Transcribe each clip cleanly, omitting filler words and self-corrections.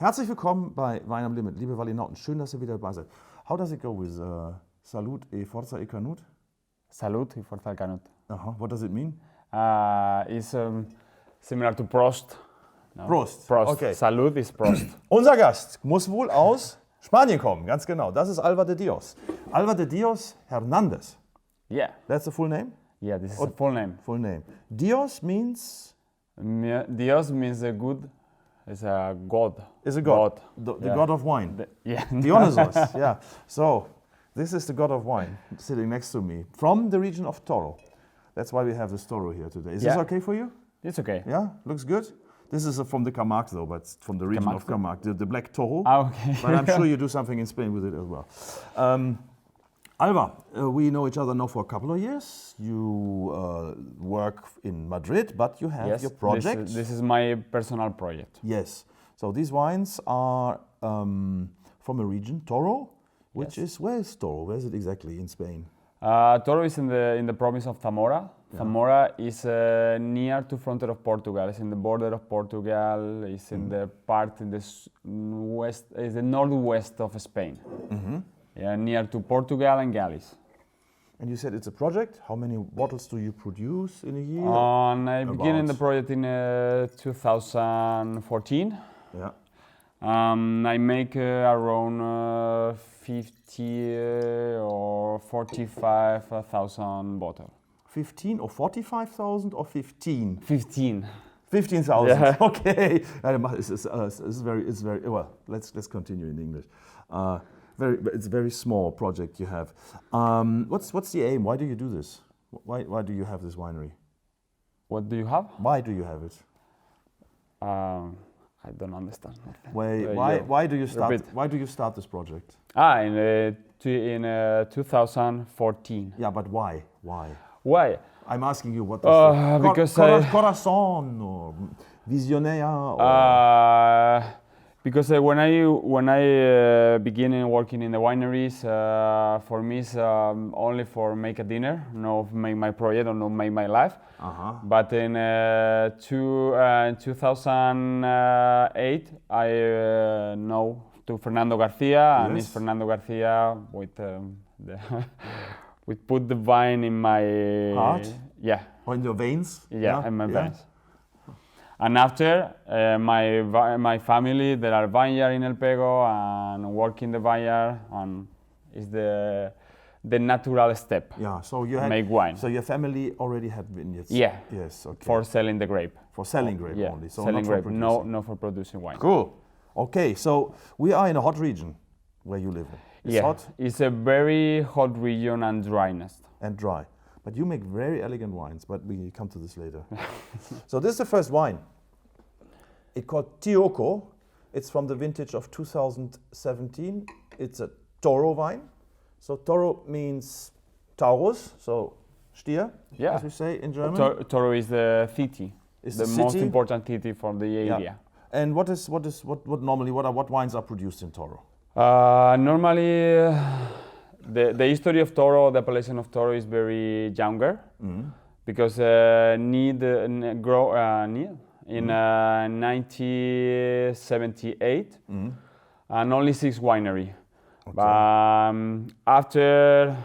Herzlich willkommen bei Wein am Limit, liebe Walinauten. Schön, dass ihr wieder dabei seid. How does it go with Salut e Forza e Canut? Salut e Forza e Canut. What does it mean? It's similar to Prost. No? Prost. Prost. Okay. Salut is Prost. Unser Gast muss wohl aus Spanien kommen, ganz genau. Das ist Alvar de Dios. Alvar de Dios Hernandez. Yeah. That's the full name? Yeah, this is the full name. Full name. Dios means? Dios means a good. It's a god. Is a god. The god of wine. Yeah. Dionysos. Yeah. So this is the god of wine sitting next to me from the region of Toro. That's why we have this Toro here today. Is this okay for you? It's okay. Yeah, looks good. This is from the Camargue though, but from the region of Camargue, the black Toro. Okay. But I'm sure you do something in Spain with it as well. Alvar, we know each other now for a couple of years. You work in Madrid, but you have your project. This is my personal project. Yes. So these wines are from a region, Toro, which is, where is Toro? Where is it exactly in Spain? Toro is in the province of Zamorra. Yeah. Zamorra is near to frontier of Portugal. It's in the border of Portugal. It's in the part in the west, is the northwest of Spain. Mm-hmm. Yeah, near to Portugal and Galicia. And you said it's a project. How many bottles do you produce in a year? I began the project in 2014. Yeah. I make around 50 or 45,000 bottles. 15 or 45,000 or 15? 15. 15,000. Yeah. Okay. It's very well. Let's continue in English. It's a very small project you have. What's the aim? Why do you do this? Why do you have this winery? What do you have? Why do you have it? I don't understand. Why do you start? Why do you start this project? In 2014. Yeah, but why? Why? Why? I'm asking you what. Because corazón or visionaire. Or because when I begin working in the wineries, for me it's only for make a dinner, not make my project or not make my life. But in 2008, I know to Fernando Garcia, and it's Fernando Garcia with we put the wine in my heart. Yeah. Or in your veins. Yeah, in my veins. And after my family, there are vineyard in El Pego and work in the vineyard, and is the natural step. Yeah, so make wine. So your family already had vineyards. Yeah. Yes. Okay. For selling the grape. For selling grape only. So selling not grape. No, for producing wine. Cool. Okay, so we are in a hot region where you live. It's hot. It's a very hot region and dryness. And dry. But you make very elegant wines, but we come to this later. So this is the first wine. It's called Tio Uco. It's from the vintage of 2017. It's a Toro wine. So Toro means Taurus, so Stier, as we say in German. Toro is the city. It's the most important city for the area. Yeah. And what wines are produced in Toro? Normally, the history of Toro, the appellation of Toro is very younger, because in 1978, and only 6 winery. Okay. After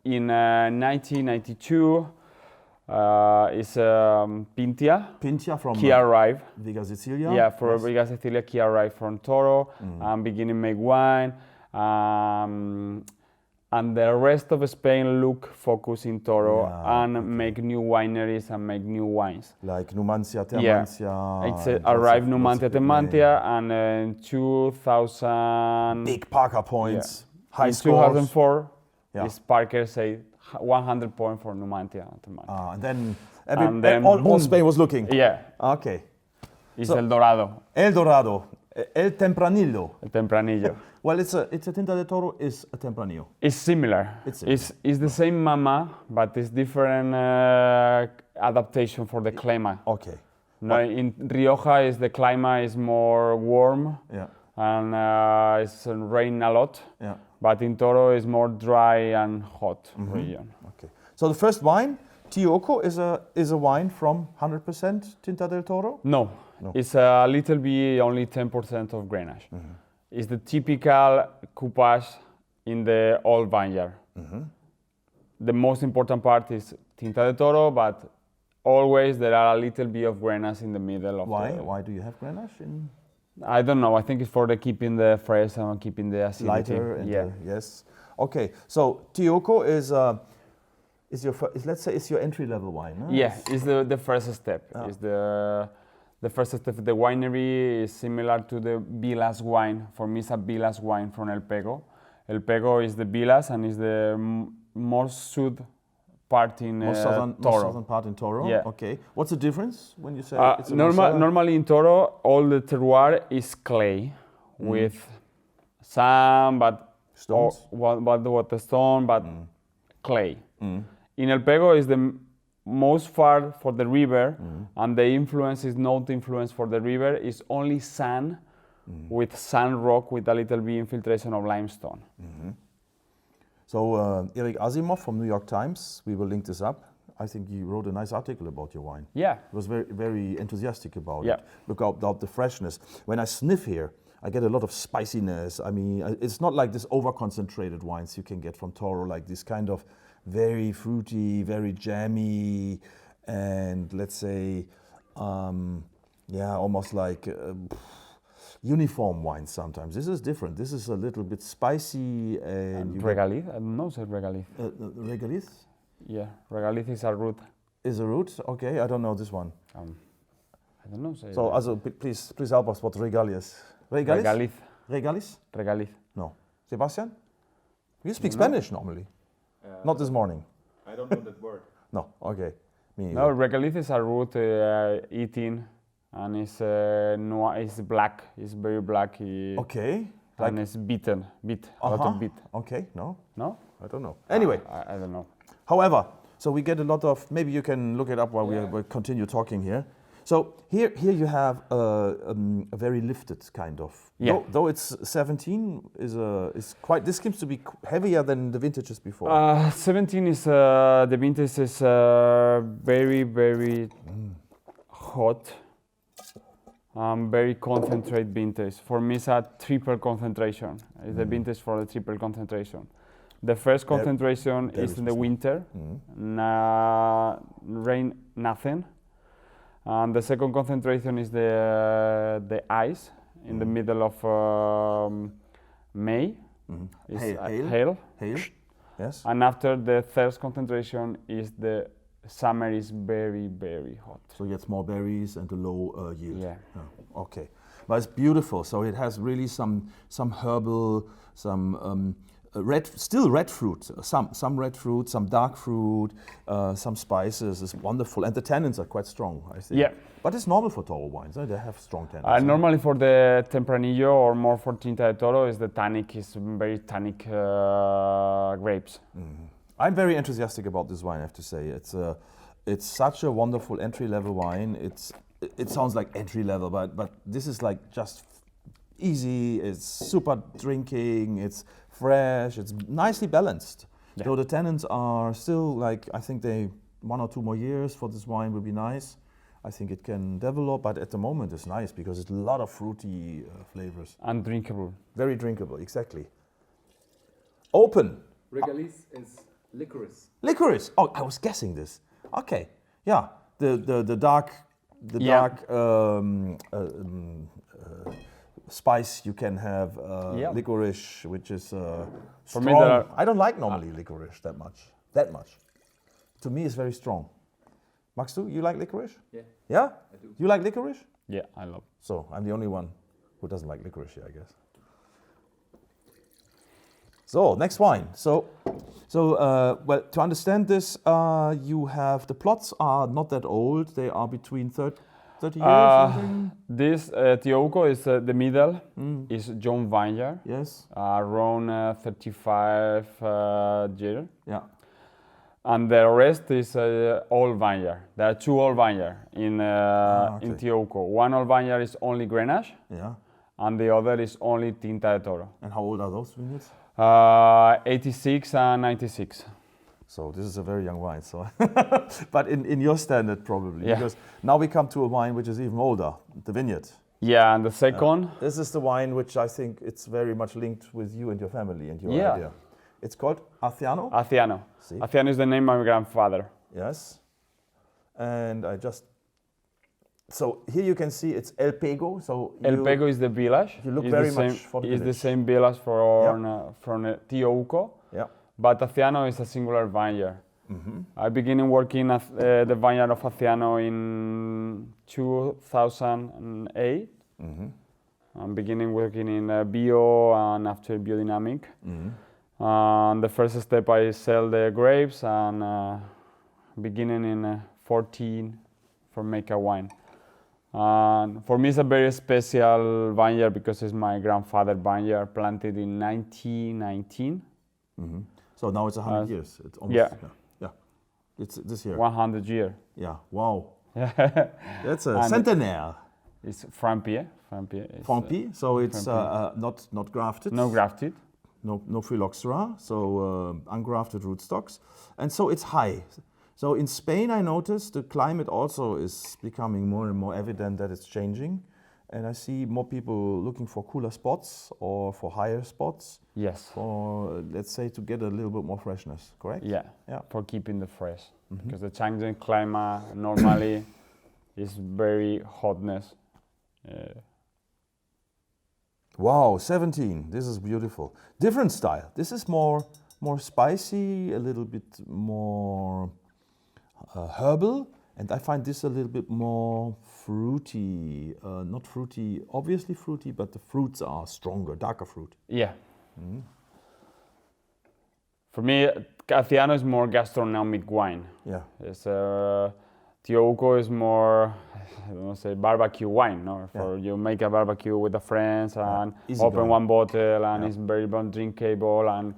in 1992, is Pintia from Key arrived. Vega Sicilia. Yeah, for Vega Sicilia, Key arrived from Toro and beginning make wine. And the rest of Spain focus in Toro and make new wineries and make new wines. Like Numancia, Termancia. Yeah, it's arrived Numancia, Termancia, and in 2000. Big Parker points, high scores. In 2004, this Parker said 100 points for Numancia and Termancia. And then all Spain was looking. Yeah. Okay. It's El Dorado. El Dorado. El Tempranillo. El Tempranillo. Well, it's a Tinta de Toro is a Tempranillo. It's similar. It's the same mama, but it's different adaptation for the climate. Okay. No, in Rioja, the climate is more warm. Yeah. And it's rain a lot. Yeah. But in Toro, it's more dry and hot region. Okay. So the first wine, Tio Uco, is a wine from 100% Tinta del Toro? No. No. It's a little bit, only 10% of Grenache. It's the typical coupage in the old vineyard. The most important part is Tinta de Toro, but always there are a little bit of Grenache in the middle of Why? Why do you have Grenache in? I don't know. I think it's for the keeping the fresh and keeping the acidity. Lighter. And yes. Okay. So Tio Uco is your let's say it's your entry level wine. Huh? Yeah, it's the first step. It's the first step of the winery is similar to the Vilas wine. For me, it's a Vilas wine from El Pego. El Pego is the Vilas and is the more south part in Toro. More southern part in Toro. Yeah. Okay. What's the difference when you say it's a normally in Toro, all the terroir is clay with some, but stones. What the stone, but clay. In El Pego is the most far for the river, and the influence is not influence for the river. It's only sand with sand rock with a little bit infiltration of limestone. So Eric Asimov from New York Times, we will link this up. I think he wrote a nice article about your wine. Yeah. He was very, very enthusiastic about it. Look about the freshness. When I sniff here, I get a lot of spiciness. I mean, it's not like this over-concentrated wines you can get from Toro, like this kind of very fruity, very jammy, and let's say, almost like uniform wines sometimes. This is different. This is a little bit spicy. And Regaliz? I don't know, say Regaliz. Regaliz? Yeah, Regaliz is a root. Is a root? Okay, I don't know this one. I don't know. Say so, also, please help us what Regaliz is. Regaliz? Regaliz. Regaliz. No. Sebastian? You speak Spanish normally. Not this morning. I don't know that word. No, okay. Me no, Regaliz is a root eating, and it's noir, it's black. It's very black. Okay. And it's beat, a lot of beat. Okay, no. No? I don't know. Anyway. I don't know. However, so we get a lot of, maybe you can look it up while we continue talking here. So here you have a very lifted kind of. Yeah. Though it's 17 is quite. This seems to be heavier than the vintages before. 17 is the vintage is very very hot. Very concentrated vintage. For me, it's a triple concentration. It's the vintage for the triple concentration. The first concentration is in the winter. Rain nothing. And the second concentration is the ice in the middle of May. Hail. Yes. And after the third concentration is the summer is very, very hot. So you get small berries and a low yield. Yeah. Oh, okay. But it's beautiful. So it has really some herbal, some red fruit, some red fruit, some dark fruit, some spices. It's wonderful, and the tannins are quite strong, I think. Yeah. But it's normal for Toro wines. They have strong tannins. Normally for the Tempranillo or more for Tinta de Toro is the tannic is very tannic grapes. I'm very enthusiastic about this wine, I have to say. It's such a wonderful entry-level wine. It sounds like entry-level, but this is like just easy. It's super drinking. It's fresh. It's nicely balanced. Yeah. Though the tannins are still like, I think 1 or 2 more years for this wine will be nice. I think it can develop, but at the moment it's nice because it's a lot of fruity flavors. And drinkable. Very drinkable, exactly. Open. Regaliz is licorice. Licorice. Oh, I was guessing this. Okay. Yeah. The dark spice you can have licorice, which is strong. me I don't like normally licorice that much. To me, it's very strong. Max, you like licorice? Yeah. Yeah? I do. You like licorice? Yeah, I love. So I'm the only one who doesn't like licorice here, I guess. So next wine. So well, to understand this, you have the plots are not that old. They are between 30 years. Something. This Tio Uco is the middle. Is John vineyard. Yes. Around 35 years. Yeah. And the rest is old vineyard. There are 2 old vineyard in Tio Uco. One old vineyard is only Grenache. Yeah. And the other is only Tinta de Toro. And how old are those vineyards? 86 and 96. So this is a very young wine. So, but in your standard probably, Yeah. because now we come to a wine which is even older, the vineyard. Yeah, and the second, This is the wine which I think it's very much linked with you and your family and your Yeah. idea. It's called Aciano. Aciano. See? Aciano is the name of my grandfather. Yes. And so here you can see it's El Pego. So El Pego is the village. you look It's very the same, much for the It's the village. same village from Tio Uco, Yeah. but Aciano is a singular vineyard. Mm-hmm. I began working at the vineyard of Aciano in 2008. Mm-hmm. I'm beginning working in bio and after biodynamic. Mm-hmm. The first step I sell the grapes and beginning in 14 for make a wine. And for me it's a very special vineyard because it's my grandfather vineyard planted in 1919. Mm-hmm. So now it's 100 years. It's almost, yeah. yeah. It's this year. 100 year. Yeah. Wow. Yeah. That's a And centenaire. It's Frampier. Frampier. Is, Frampi. So it's Frampi. not grafted. no grafted. No phylloxera. So ungrafted rootstocks, and so it's high. So in Spain, I noticed the climate also is becoming more and more evident that it's changing, and I see more people looking for cooler spots or for higher spots, Yes. for let's say to get a little bit more freshness. Correct? Yeah. Yeah. For keeping the fresh. Because the changing climate normally is very hotness. Wow, 17. This is beautiful. Different style. This is more spicy, a little bit more herbal, and I find this a little bit more fruity. Not fruity, obviously fruity, but the fruits are stronger, darker fruit. Yeah. For me, Aciano is more gastronomic wine. Yeah. It's Tio Uco is more, I don't know, say barbecue wine. No, for you make a barbecue with the friends and Easy open going. one bottle, and it's very drinkable and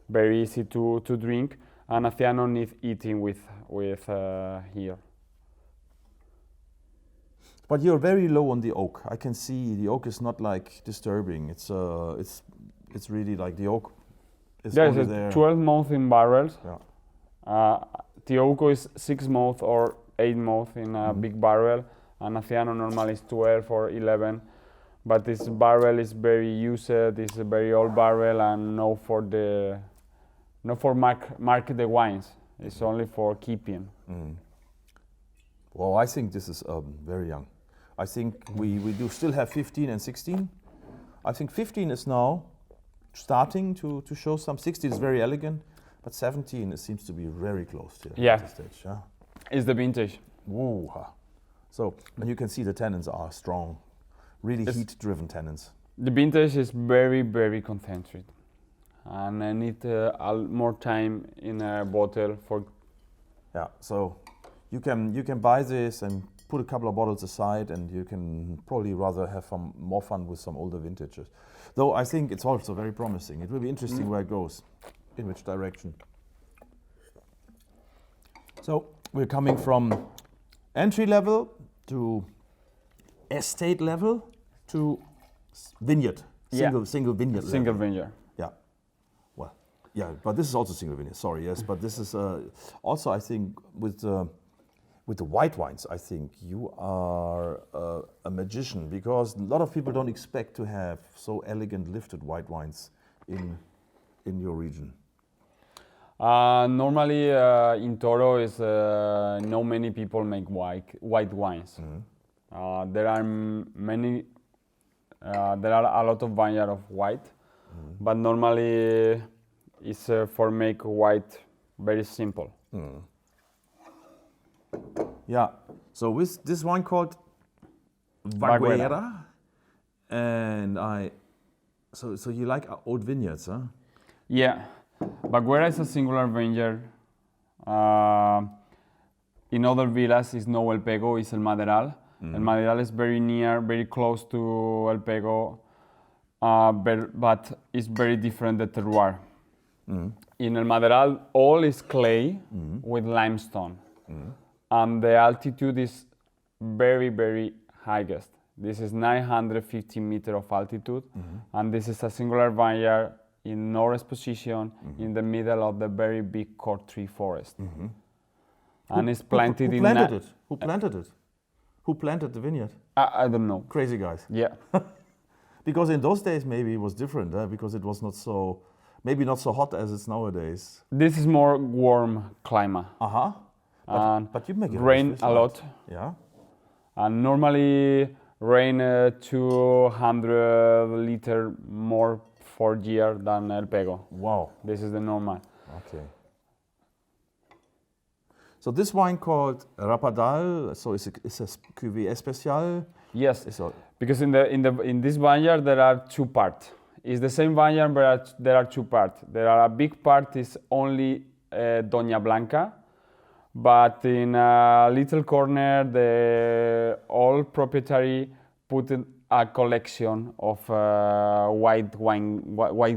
very easy to drink. And Aciano needs eating with here. But you're very low on the oak. I can see the oak is not like disturbing. It's really like the oak is There's only a there. 12 months in barrels. Yeah. Tio Uco is 6 months or 8 months in a big barrel, and Aciano normally is 12 or 11. But this barrel is very used. It's a very old barrel, and not for market the wines. It's only for keeping. Well, I think this is very young. I think we do still have 15 and 16. I think 15 is now starting to show some. 16 is very elegant, but 17 it seems to be very close to Yeah. this stage. Yeah. It's the vintage. Woo. So, and you can see the tannins are strong, really It's- heat-driven tannins. The vintage is very, very concentrated, and I need more time in a bottle for. Yeah. So, you can buy this and put a couple of bottles aside, and you can probably rather have some more fun with some older vintages. Though I think it's also very promising. It will be interesting where it goes, in which direction. So we're coming from entry level to estate level to vineyard, single vineyard. Single level. vineyard. Yeah. Well, yeah, but this is also single vineyard. Sorry, yes, but this is also I think with the white wines. I think you are a magician because a lot of people don't expect to have so elegant lifted white wines in your region. Normally in Toro is not many people make white wines. There are many. There are a lot of vineyards of white, but normally it's for make white very simple. Yeah. So with this wine called Baguera. Baguera, and so you like old vineyards, huh? Yeah, Baguera is a singular vineyard. In other villas is no El Pego, it's El Maderal. El Maderal is very near, very close to El Pego, but it's very different the terroir. In El Maderal, all is clay with limestone. And the altitude is very, very highest. This is 950 meters of altitude, and this is a singular vineyard in northern position, in the middle of the very big cork tree forest. And it's planted Who planted it? Who planted it? Who planted the vineyard? I don't know. Crazy guys. Yeah. Because in those days maybe it was different, because it was not so, maybe not so hot as it's nowadays. This is more warm climate. But you make it rain a lot. Yeah. And normally rain 200 liter more for year than El Pego. Wow. This is the normal. Okay. So this wine called Rapadal, so it's a cuvée spéciale. Yes, because in this vineyard there are two parts. It's the same vineyard, but there are two parts. There are a big part is only Doña Blanca, but in a little corner the old proprietary put in a collection of white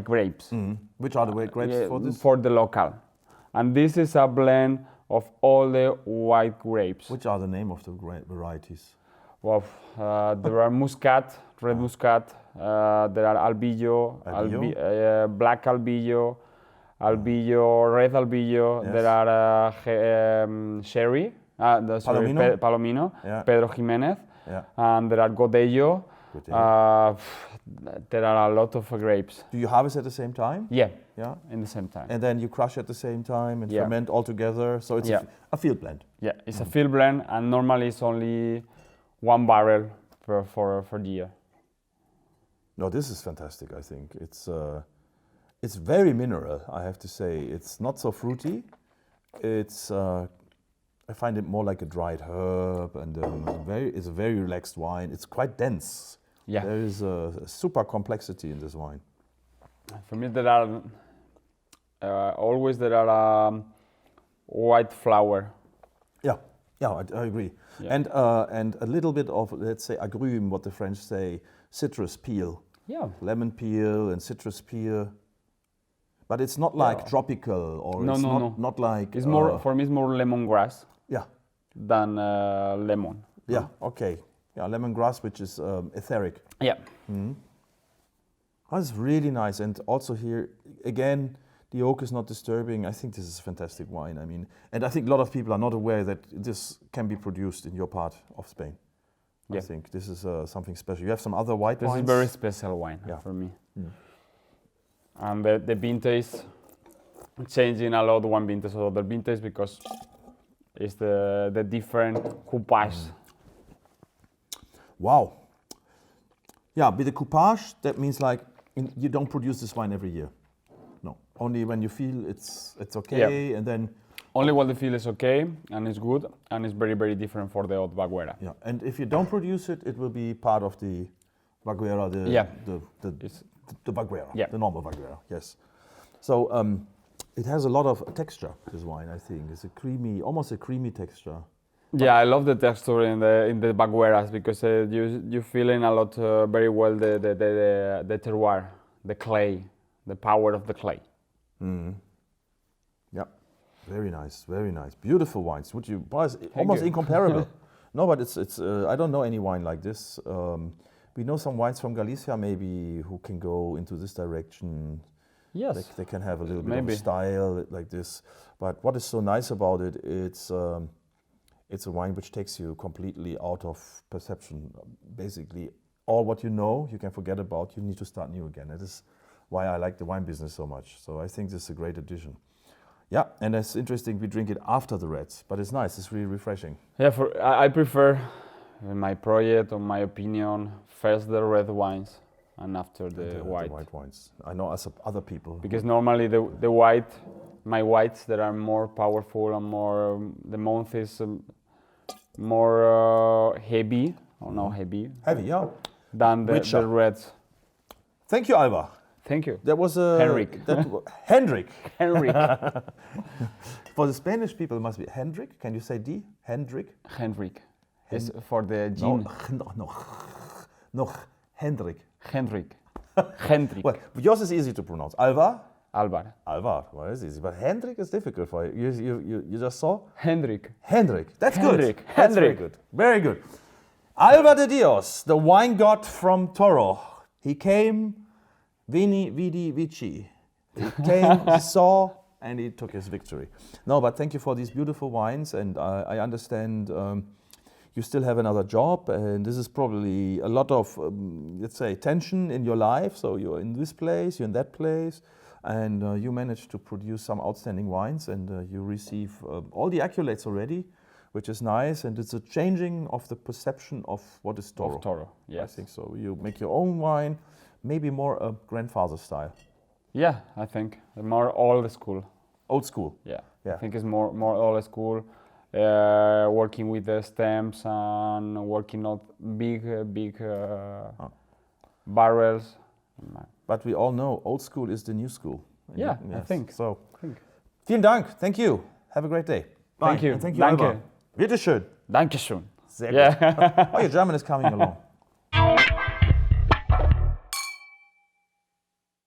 grapes. Which are the white grapes for this? For the local, and this is a blend of all the white grapes. Which are the name of the varieties? Well, there are Muscat, red Muscat. There are Albillo, black Albillo, red Albillo. Yes. There are Sherry, Palomino, Palomino, yeah. Pedro Jimenez, Yeah. and there are Godello. There are a lot of grapes. Do you harvest at the same time? Yeah, Yeah. in the same time. And then you crush at the same time and Yeah. ferment all together. So it's a field blend. Yeah, it's a field blend, and normally it's only 1 barrel for the year. No, this is fantastic. I think it's very mineral. I have to say, it's not so fruity. It's I find it more like a dried herb, and it's a very relaxed wine. It's quite dense. Yeah. There is a super complexity in this wine. For me, there are always white flower. Yeah, I agree. Yeah. And a little bit of, let's say, agrumes, what the French say, citrus peel. Yeah. Lemon peel and citrus peel. But it's not like tropical, or not like... It's more, for me, it's more lemongrass Yeah. than lemon. Yeah, okay. Yeah, lemongrass, which is etheric. Yeah. That's really nice. And also here, again, the oak is not disturbing. I think this is a fantastic wine. I mean, and I think a lot of people are not aware that this can be produced in your part of Spain. Yeah. I think this is something special. You have some other white wines? This is very special wine for me. And the vintage changing a lot one vintage or other vintage because it's the different coupage. Wow. Yeah, with the coupage, that means like you don't produce this wine every year. No, only when you feel it's okay, and then... Only when the feel is okay and it's good, and it's very, very different for the old Baguera. Yeah, and if you don't produce it, it will be part of the Baguera, the Baguera, the normal Baguera, yes. So it has a lot of texture, this wine, I think. It's a creamy, almost a creamy texture. Yeah, I love the texture in the Bagueras because you feel in a lot very well the terroir, the clay, the power of the clay. Yeah, very nice, very nice. Beautiful wines. Almost incomparable. No, but it's I don't know any wine like this. We know some wines from Galicia maybe who can go into this direction. Yes. They can have a little bit of style like this. But what is so nice about it, it's a wine which takes you completely out of perception. Basically, all what you know, you can forget about. You need to start new again. That is why I like the wine business so much. So I think this is a great addition. Yeah, and it's interesting, we drink it after the reds, but it's nice, it's really refreshing. Yeah, I prefer, in my project, or my opinion, first the red wines and after the white. The white wines. I know as other people. Because normally the white, my whites that are more powerful and more, the mouth is more heavy, or not heavy. Heavy, yeah. Than the reds. Thank you, Alvar. Thank you. That was Henrik. Henrik. Henrik. For the Spanish people, it must be Hendrik. Can you say D? Hendrik. Henrik. It's for the gene. No. Hendrik. Henrik. Hendrik. Well, yours is easy to pronounce. Alvar. Alvar. Well, it's easy, but Hendrik is difficult for you. You just saw. Hendrik. That's Hendrik. good. That's very good. Very good. Alvar de Dios, the Weingott from Toro. He came. Vini, Vidi, Vici. He came, he saw, and he took his victory. No, but thank you for these beautiful wines, and I understand you still have another job, and this is probably a lot of, let's say, tension in your life. So you're in this place, you're in that place, and you managed to produce some outstanding wines, and you receive all the accolades already, which is nice, and it's a changing of the perception of what is Toro. Of Toro, yes. I think so. You make your own wine, maybe more a grandfather style. Yeah, I think more old school. Old school. Yeah, Yeah. I think it's more old school. Working with the stems and working on big barrels. But we all know old school is the new school. Yeah, Yes. I think. So, vielen Dank. Thank you. Have a great day. Bye. Thank you. And thank you, Danke. Alvar. Bitteschön. Dankeschön. Sehr Yeah. gut. Oh, your German is coming along.